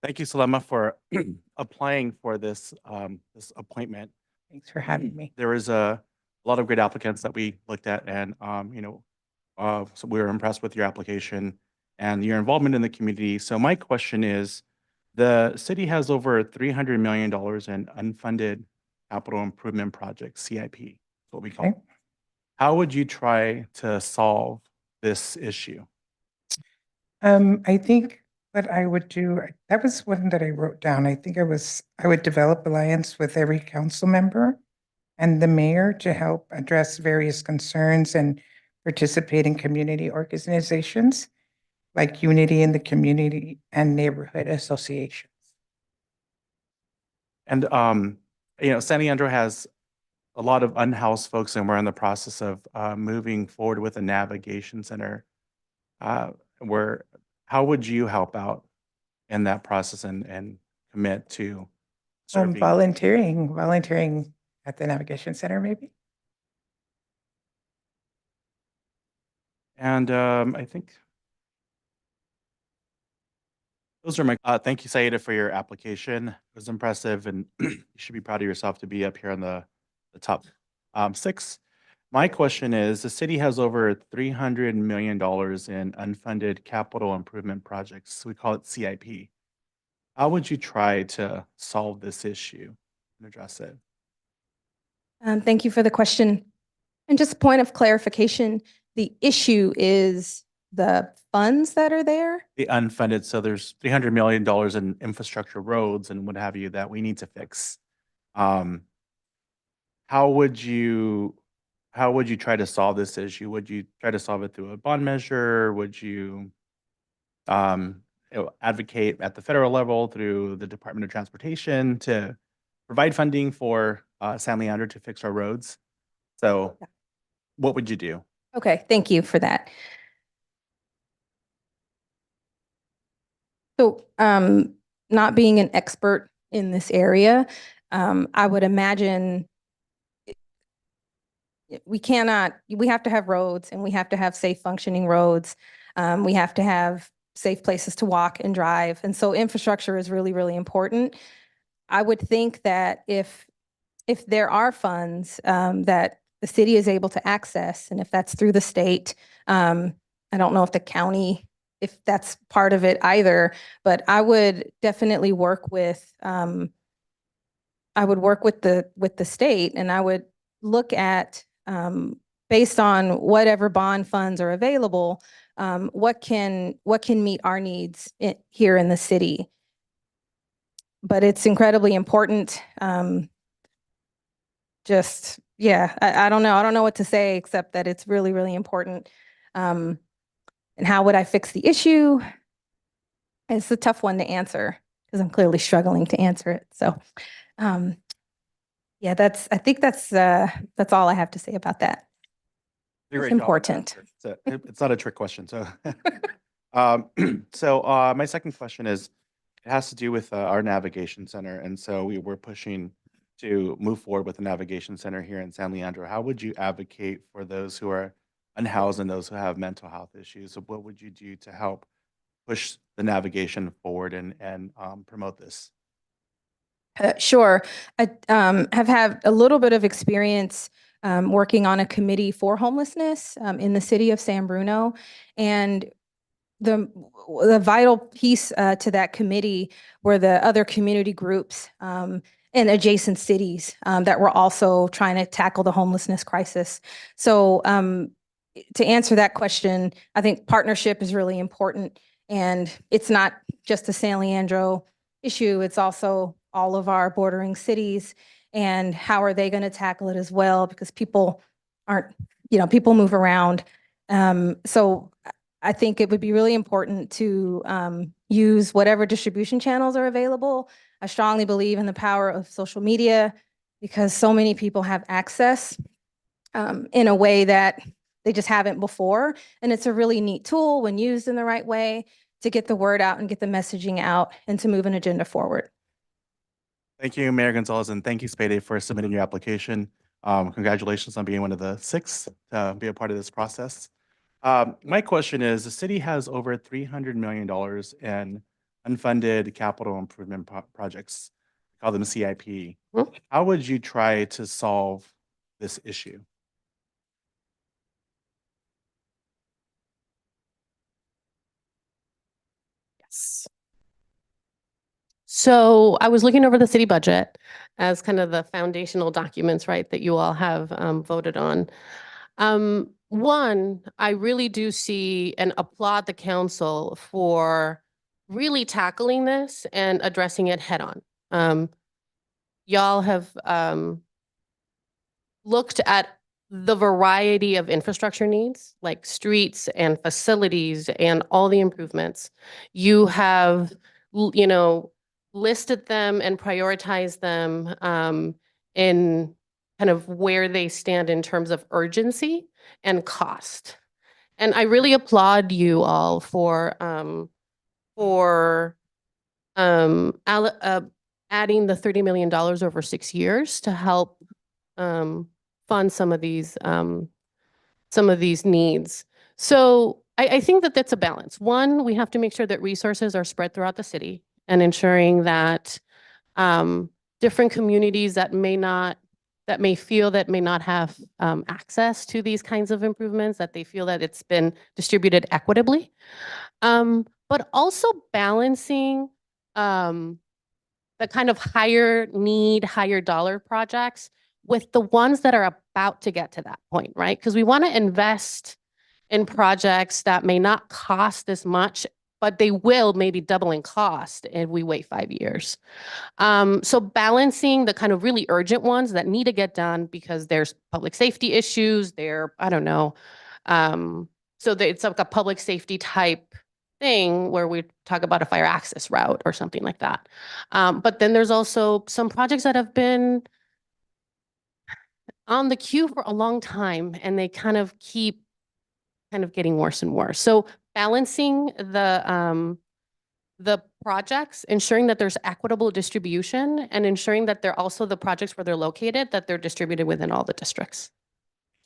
Thank you, Salema, for applying for this this appointment. Thanks for having me. There was a lot of great applicants that we looked at, and so we were impressed with your application and your involvement in the community. So my question is, the city has over $300 million in unfunded capital improvement projects, CIP, what we call. Okay. It. How would you try to solve this issue? I think what I would do, that was one that I wrote down. I think I would develop alliance with every council member and the mayor to help address various concerns and participate in community organizations like Unity in the Community and Neighborhood Associations. And San Leandro has a lot of unhoused folks, and we're in the process of moving forward with a navigation center. Where how would you help out in that process and commit to serving? Volunteering at the Navigation Center, maybe. And I think those are my. Thank you, Saida, for your application. It was impressive, and you should be proud of yourself to be up here on the top 6. My question is, the city has over $300 million in unfunded capital improvement projects. We call it CIP. How would you try to solve this issue and address it? Thank you for the question. And just a point of clarification, the issue is the funds that are there? The unfunded, so there's $300 million in infrastructure, roads and what have you that we need to fix. How would you try to solve this issue? Would you try to solve it through a bond measure? Would you advocate at the federal level through the Department of Transportation to provide funding for San Leandro to fix our roads? So what would you do? Okay, thank you for that. So not being an expert in this area, I would imagine we have to have roads, and we have to have safe functioning roads. We have to have safe places to walk and drive. And so infrastructure is really, really important. I would think that if there are funds that the city is able to access, and if that's through the state, I don't know if the county, if that's part of it either, but I would definitely work with the state, and I would look at based on whatever bond funds are available, what can meet our needs here in the city. But it's incredibly important. I don't know what to say except that it's really, really important. And how would I fix the issue? It's a tough one to answer because I'm clearly struggling to answer it. So, I think that's all I have to say about that. It's important. It's not a trick question. So, my second question is, it has to do with our navigation center. And so we were pushing to move forward with the navigation center here in San Leandro. How would you advocate for those who are unhoused and those who have mental health issues? So what would you do to help push the navigation forward and promote this? Sure. I have had a little bit of experience working on a committee for homelessness in the city of San Bruno. And the vital piece to that committee were the other community groups in adjacent cities that were also trying to tackle the homelessness crisis. So to answer that question, I think partnership is really important. And it's not just a San Leandro issue, it's also all of our bordering cities. And how are they going to tackle it as well? Because people people move around. So I think it would be really important to use whatever distribution channels are available. I strongly believe in the power of social media because so many people have access in a way that they just haven't before. And it's a really neat tool when used in the right way to get the word out and get the messaging out and to move an agenda forward. Thank you, Mayor Gonzalez, and thank you, Spade, for submitting your application. Congratulations on being one of the 6 to be a part of this process. My question is, the city has over $300 million in unfunded capital improvement projects. We call them CIP. Mhm. How would you try to solve this issue? Yes. So I was looking over the city budget as kind of the foundational documents, right, that you all have voted on. One, I really do see and applaud the council for really tackling this and addressing it head on. Y'all have looked at the variety of infrastructure needs, like streets and facilities and all the improvements. You have, listed them and prioritized them in kind of where they stand in terms of urgency and cost. And I really applaud you all for adding the $30 million over 6 years to help fund some of these needs. So I think that that's a balance. One, we have to make sure that resources are spread throughout the city and ensuring that different communities that may not have access to these kinds of improvements, that they feel that it's been distributed equitably. But also balancing the kind of higher need, higher dollar projects with the ones that are about to get to that point, right? Because we want to invest in projects that may not cost as much, but they will maybe double in cost if we wait 5 years. So balancing the kind of really urgent ones that need to get done because there's public safety issues, I don't know. It's like a public safety type thing where we talk about a fire access route or something like that. But then there's also some projects that have been on the queue for a long time and they kind of keep getting worse and worse. So balancing the projects, ensuring that there's equitable distribution and ensuring that they're also the projects where they're located, that they're distributed within all the districts.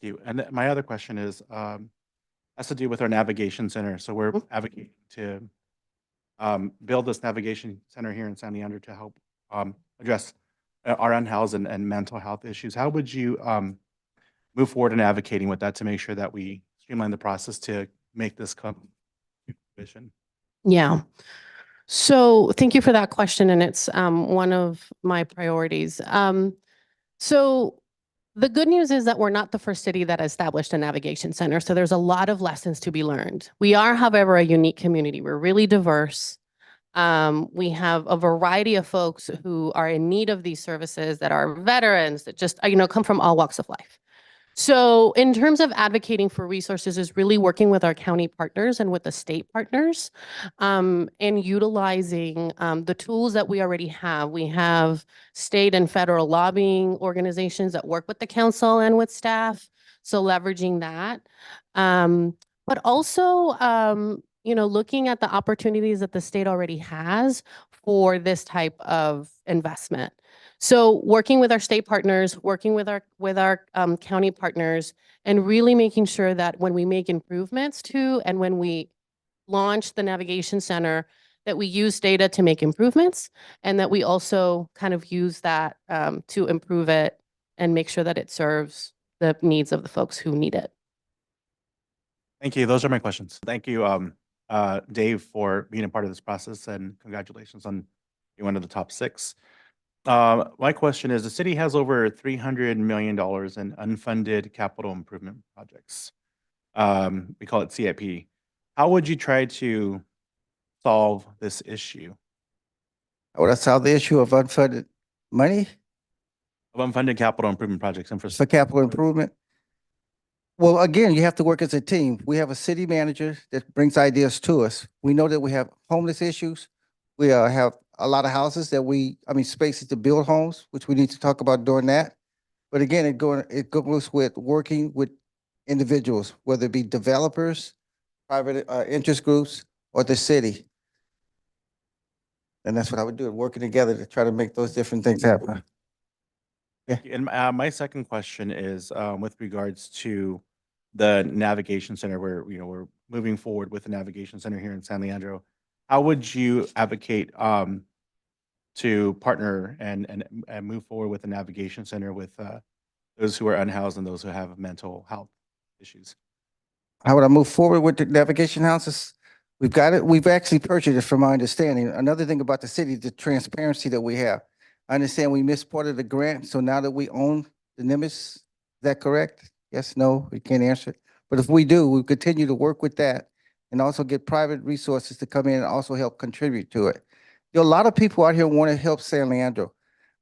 Thank you. And my other question is, has to do with our navigation center. So we're Mhm. advocating to build this navigation center here in San Leandro to help address our unhoused and mental health issues. How would you move forward in advocating with that to make sure that we streamline the process to make this come to fruition? Yeah. So thank you for that question. And it's one of my priorities. So the good news is that we're not the first city that established a navigation center. So there's a lot of lessons to be learned. We are, however, a unique community. We're really diverse. We have a variety of folks who are in need of these services that are veterans that just, come from all walks of life. So in terms of advocating for resources is really working with our county partners and with the state partners and utilizing the tools that we already have. We have state and federal lobbying organizations that work with the council and with staff. So leveraging that. But also, looking at the opportunities that the state already has for this type of investment. So working with our state partners, working with our county partners, and really making sure that when we make improvements to, and when we launch the navigation center, that we use data to make improvements, and that we also kind of use that to improve it and make sure that it serves the needs of the folks who need it. Thank you. Those are my questions. Thank you, Dave, for being a part of this process, and congratulations on being one of the top 6. My question is, the city has over $300 million in unfunded capital improvement projects. We call it CIP. How would you try to solve this issue Well, that's how the issue of unfunded money of unfunded capital improvement projects? for capital improvement. Well, again, you have to work as a team. We have a city manager that brings ideas to us. We know that we have homeless issues. We have a lot of houses spaces to build homes, which we need to talk about doing that. But again, it goes with working with individuals, whether it be developers, private interest groups, or the city. And that's what I would do, working together to try to make those different things happen. And my second question is with regards to the navigation center, where we're moving forward with the navigation center here in San Leandro. how would you advocate to partner and move forward with the navigation center with those who are unhoused and those who have mental health issues? How would I move forward with the navigation houses? We've got it, we've actually purchased it from my understanding. Another thing about the city, the transparency that we have. I understand we missed part of the grant, so now that we own the Nimitz, is that correct? Yes, no, we can't answer it. But if we do, we continue to work with that and also get private resources to come in and also help contribute to it. There are a lot of people out here who want to help San Leandro.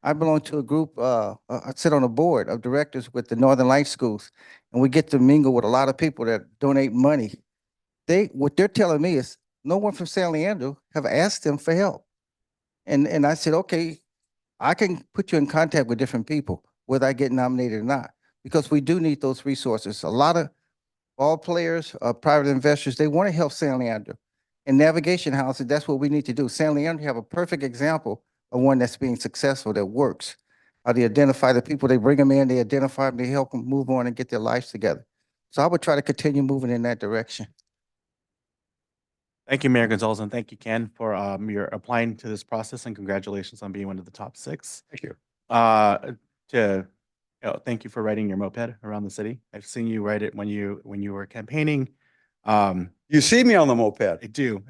I belong to a group, I sit on a board of directors with the Northern Light Schools, and we get to mingle with a lot of people that donate money. What they're telling me is no one from San Leandro have asked them for help. And I said, okay, I can put you in contact with different people, whether I get nominated or not, because we do need those resources. A lot of ball players, private investors, they want to help San Leandro. And navigation houses, that's what we need to do. San Leandro have a perfect example of one that's being successful, that works. How they identify the people, they bring them in, they identify them, they help them move on and get their lives together. So I would try to continue moving in that direction. Thank you, Mayor Gonzalez, and thank you, Ken, for your applying to this process, and congratulations on being one of the top 6. Thank you. Thank you for riding your moped around the city. I've seen you ride it when you were campaigning. You see me on the moped. I do.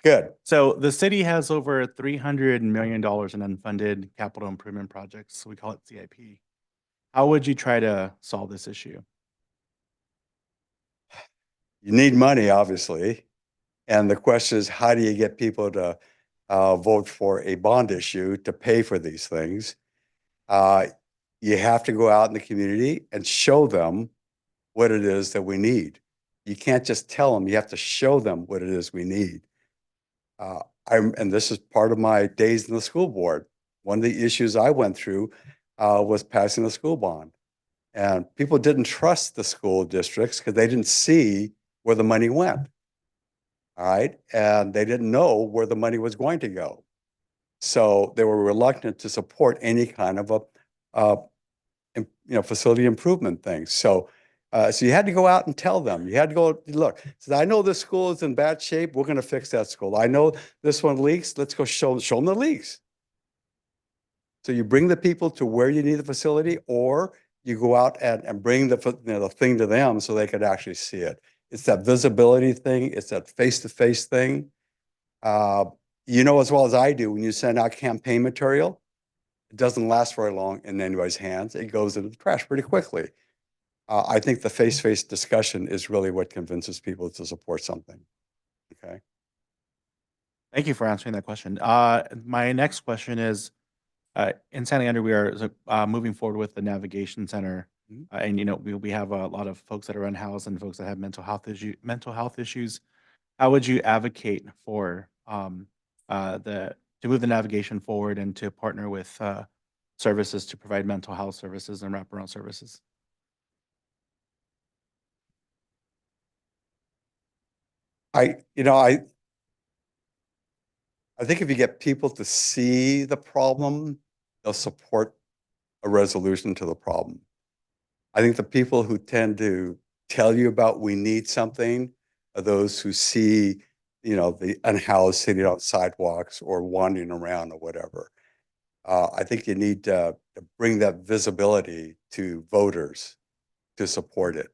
Good. So the city has over $300 million in unfunded capital improvement projects. We call it CIP. How would you try to solve this issue? You need money, obviously. And the question is, how do you get people to vote for a bond issue to pay for these things? You have to go out in the community and show them what it is that we need. You can't just tell them, you have to show them what it is we need. And this is part of my days in the school board. One of the issues I went through was passing the school bond. And people didn't trust the school districts because they didn't see where the money went. All right. And they didn't know where the money was going to go. So they were reluctant to support any kind of a facility improvement thing. So you had to go out and tell them. You had to go, look, I know this school is in bad shape. We're going to fix that school. I know this one leaks. Let's go show them the leaks. So you bring the people to where you need the facility, or you go out and bring the thing to them so they could actually see it. It's that visibility thing. It's that face-to-face thing. You know as well as I do, when you send out campaign material, it doesn't last very long in anybody's hands. It goes into the trash pretty quickly. I think the face-to-face discussion is really what convinces people to support something. Okay. Thank you for answering that question. My next question is, in San Leandro, we are moving forward with the navigation center. And we have a lot of folks that are unhoused and folks that have mental health issues. How would you advocate for to move the navigation forward and to partner with services to provide mental health services and wraparound services? I think if you get people to see the problem, they'll support a resolution to the problem. I think the people who tend to tell you about we need something are those who see, the unhoused sitting on sidewalks or wandering around or whatever. I think you need to bring that visibility to voters to support it.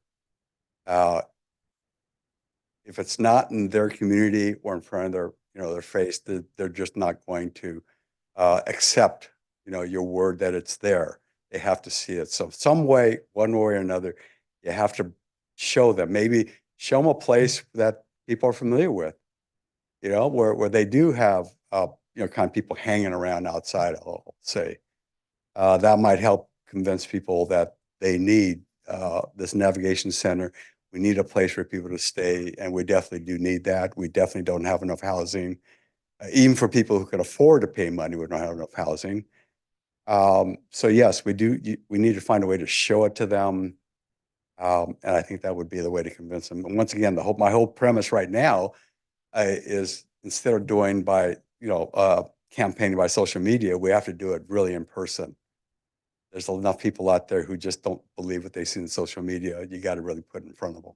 If it's not in their community or in front of their face, they're just not going to accept, your word that it's there. They have to see it. So some way, one way or another, you have to show them. Maybe show them a place that people are familiar with, where they do have, kind of people hanging around outside, I'll say. That might help convince people that they need this navigation center. We need a place for people to stay, and we definitely do need that. We definitely don't have enough housing. Even for people who can afford to pay money, we don't have enough housing. So yes, we do. We need to find a way to show it to them, and I think that would be the way to convince them. And once again, my whole premise right now is instead of doing by campaigning by social media, we have to do it really in person. There's enough people out there who just don't believe what they see in social media. You got to really put it in front of them.